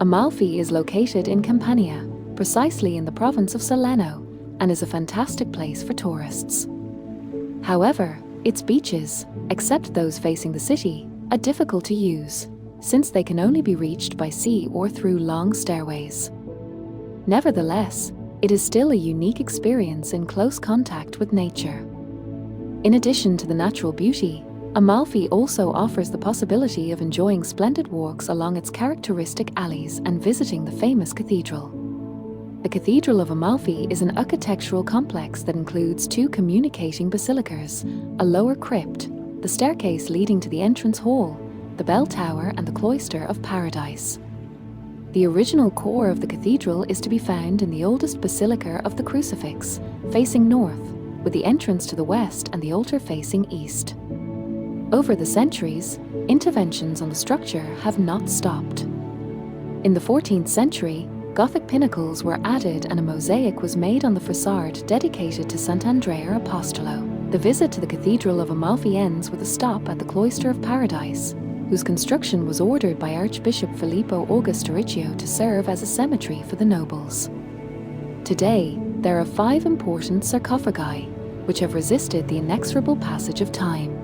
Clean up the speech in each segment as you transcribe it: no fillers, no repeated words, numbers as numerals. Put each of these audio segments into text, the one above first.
Amalfi is located in Campania, precisely in the province of Salerno, and is a fantastic place for tourists. However, its beaches, except those facing the city, are difficult to use, since they can only be reached by sea or through long stairways. Nevertheless, it is still a unique experience in close contact with nature. In addition to the natural beauty, Amalfi also offers the possibility of enjoying splendid walks along its characteristic alleys and visiting the famous cathedral. The Cathedral of Amalfi is an architectural complex that includes two communicating basilicas, a lower crypt, the staircase leading to the entrance hall, the bell tower, and the cloister of Paradise. The original core of the cathedral is to be found in the oldest basilica of the Crucifix, facing north, with the entrance to the west and the altar facing east. Over the centuries, interventions on the structure have not stopped. In the 14th century, Gothic pinnacles were added and a mosaic was made on the facade dedicated to Sant'Andrea Apostolo. The visit to the Cathedral of Amalfi ends with a stop at the Cloister of Paradise, whose construction was ordered by Archbishop Filippo Augustoricchio to serve as a cemetery for the nobles. Today, there are 5 important sarcophagi, which have resisted the inexorable passage of time.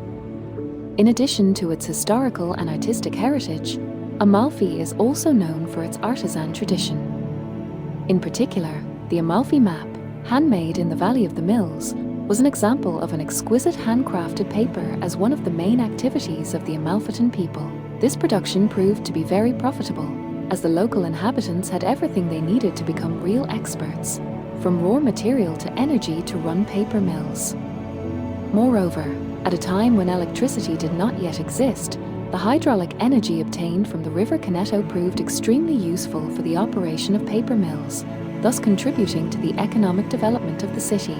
In addition to its historical and artistic heritage, Amalfi is also known for its artisan tradition. In particular, the Amalfi map, handmade in the Valley of the Mills, was an example of an exquisite handcrafted paper as one of the main activities of the Amalfitan people. This production proved to be very profitable, as the local inhabitants had everything they needed to become real experts, from raw material to energy to run paper mills. Moreover, at a time when electricity did not yet exist, the hydraulic energy obtained from the River Canneto proved extremely useful for the operation of paper mills, thus contributing to the economic development of the city.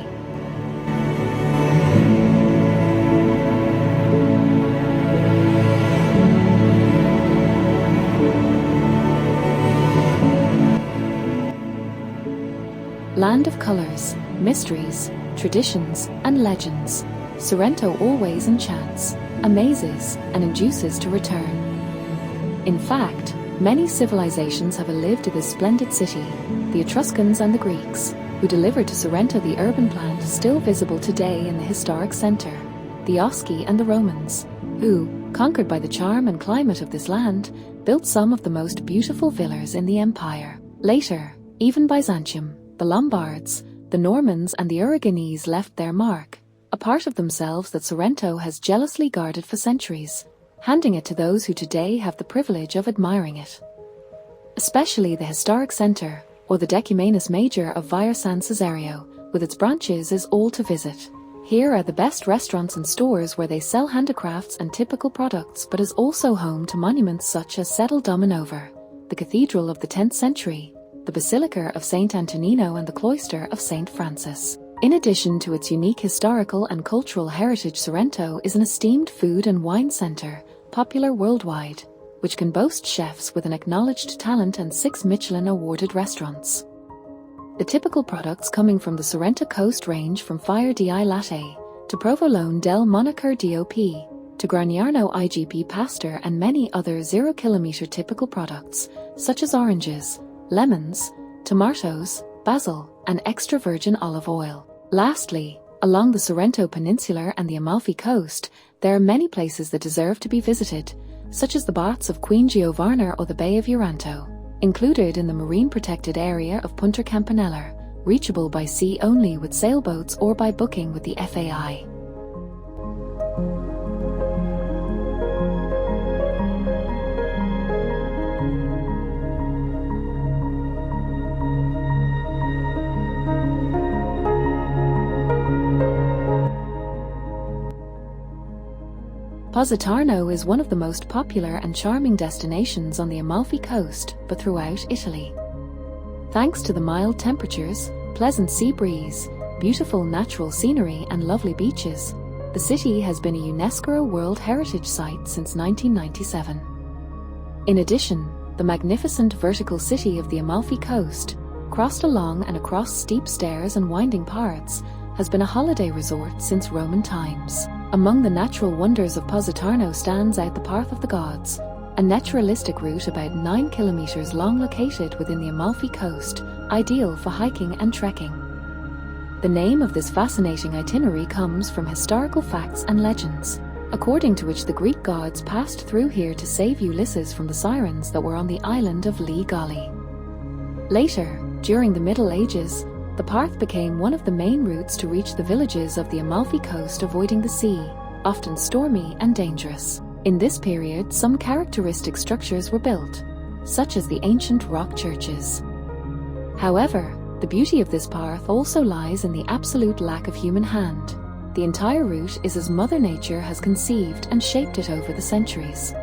Land of colors, mysteries, traditions, and legends, Sorrento always enchants, amazes, and induces to return. In fact, many civilizations have lived in this splendid city, the Etruscans and the Greeks, who delivered to Sorrento the urban plant still visible today in the historic center, the Osci and the Romans, who, conquered by the charm and climate of this land, built some of the most beautiful villas in the empire. Later, even Byzantium, the Lombards, the Normans and the Aragonese left their mark, a part of themselves that Sorrento has jealously guarded for centuries, handing it to those who today have the privilege of admiring it. Especially the historic center, or the Decumanus Major of Via San Cesario, with its branches, is all to visit. Here are the best restaurants and stores where they sell handicrafts and typical products, but is also home to monuments such as Settle Dominova, the cathedral of the 10th century, the Basilica of St. Antonino and the cloister of St. Francis. In addition to its unique historical and cultural heritage, Sorrento is an esteemed food and wine center, popular worldwide, which can boast chefs with an acknowledged talent and 6 Michelin-awarded restaurants. The typical products coming from the Sorrento coast range from Fire di Latte, to Provolone del Monaco DOP, to Graniano IGP Pastor and many other 0-kilometer typical products, such as oranges, lemons, tomatoes, basil, and extra virgin olive oil. Lastly, along the Sorrento Peninsula and the Amalfi Coast, there are many places that deserve to be visited, such as the baths of Queen Giovanna or the Bay of Uranto, included in the marine-protected area of Punta Campanella, reachable by sea only with sailboats or by booking with the FAI. Positano is one of the most popular and charming destinations on the Amalfi Coast, but throughout Italy. Thanks to the mild temperatures, pleasant sea breeze, beautiful natural scenery and lovely beaches, the city has been a UNESCO World Heritage Site since 1997. In addition, the magnificent vertical city of the Amalfi Coast, crossed along and across steep stairs and winding paths, has been a holiday resort since Roman times. Among the natural wonders of Positano stands out the Path of the Gods, a naturalistic route about 9 kilometers long located within the Amalfi Coast, ideal for hiking and trekking. The name of this fascinating itinerary comes from historical facts and legends, according to which the Greek gods passed through here to save Ulysses from the sirens that were on the island of Lee Golly. Later, during the Middle Ages, the path became one of the main routes to reach the villages of the Amalfi Coast, avoiding the sea, often stormy and dangerous. In this period, some characteristic structures were built, such as the ancient rock churches. However, the beauty of this path also lies in the absolute lack of human hand. The entire route is as Mother Nature has conceived and shaped it over the centuries.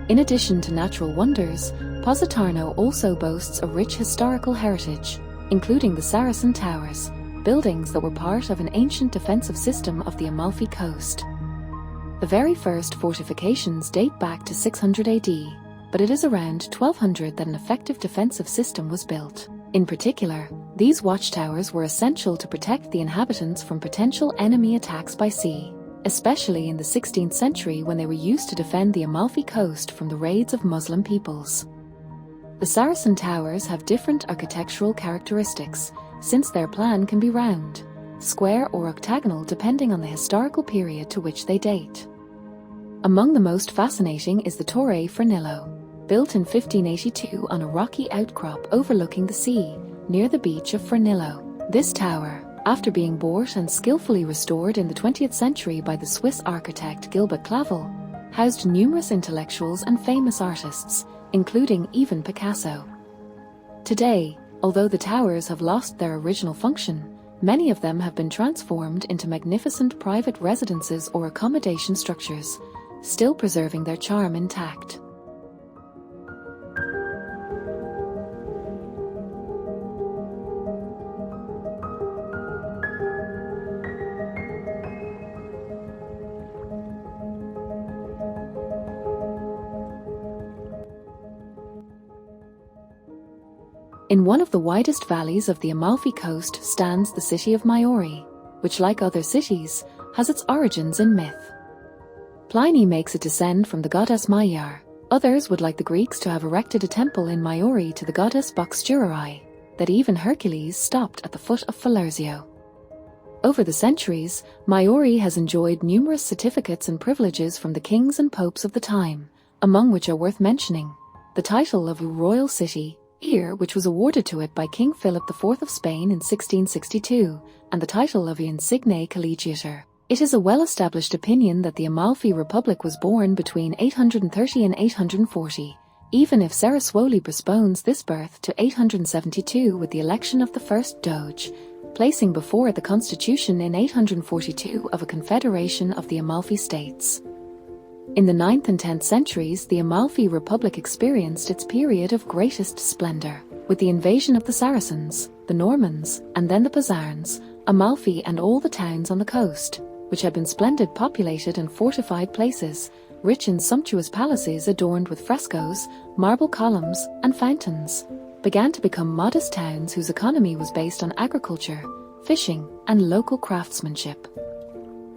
In addition to natural wonders, Positano also boasts a rich historical heritage, including the Saracen Towers, buildings that were part of an ancient defensive system of the Amalfi Coast. The very first fortifications date back to 600 AD, but it is around 1200 that an effective defensive system was built. In particular, these watchtowers were essential to protect the inhabitants from potential enemy attacks by sea, especially in the 16th century when they were used to defend the Amalfi Coast from the raids of Muslim peoples. The Saracen towers have different architectural characteristics, since their plan can be round, square or octagonal depending on the historical period to which they date. Among the most fascinating is the Torre Fornillo, built in 1582 on a rocky outcrop overlooking the sea, near the beach of Fornillo. This tower, after being bought and skillfully restored in the 20th century by the Swiss architect Gilbert Clavel, housed numerous intellectuals and famous artists, including even Picasso. Today, although the towers have lost their original function, many of them have been transformed into magnificent private residences or accommodation structures, still preserving their charm intact. In one of the widest valleys of the Amalfi Coast stands the city of Maiori, which, like other cities, has its origins in myth. Pliny makes it descend from the goddess Maiar. Others would like the Greeks to have erected a temple in Maiori to the goddess Boxdurai, that even Hercules stopped at the foot of Falerzio. Over the centuries, Maiori has enjoyed numerous certificates and privileges from the kings and popes of the time, among which are worth mentioning the title of a royal city, which was awarded to it by King Philip IV of Spain in 1662, and the title of Insigne Collegiator. It is a well-established opinion that the Amalfi Republic was born between 830 and 840, even if Saraswoli postpones this birth to 872 with the election of the first Doge, placing before it the constitution in 842 of a confederation of the Amalfi states. In the 9th and 10th centuries, the Amalfi Republic experienced its period of greatest splendor. With the invasion of the Saracens, the Normans, and then the Pisarns, Amalfi and all the towns on the coast, which had been splendid populated and fortified places, rich in sumptuous palaces adorned with frescoes, marble columns, and fountains, began to become modest towns whose economy was based on agriculture, fishing, and local craftsmanship.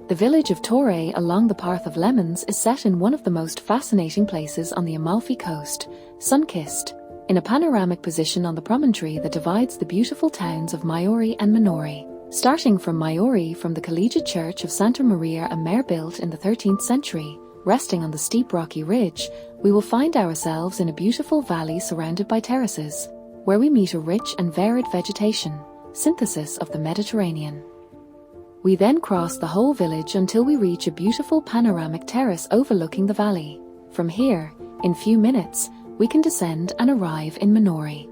The village of Torre along the Path of Lemons is set in one of the most fascinating places on the Amalfi Coast, sun-kissed, in a panoramic position on the promontory that divides the beautiful towns of Maiori and Minori. Starting from Maiori, from the collegiate church of Santa Maria a Mare built in the 13th century, resting on the steep rocky ridge, we will find ourselves in a beautiful valley surrounded by terraces, where we meet a rich and varied vegetation, synthesis of the Mediterranean. We then cross the whole village until we reach a beautiful panoramic terrace overlooking the valley. From here, in few minutes, we can descend and arrive in Minori.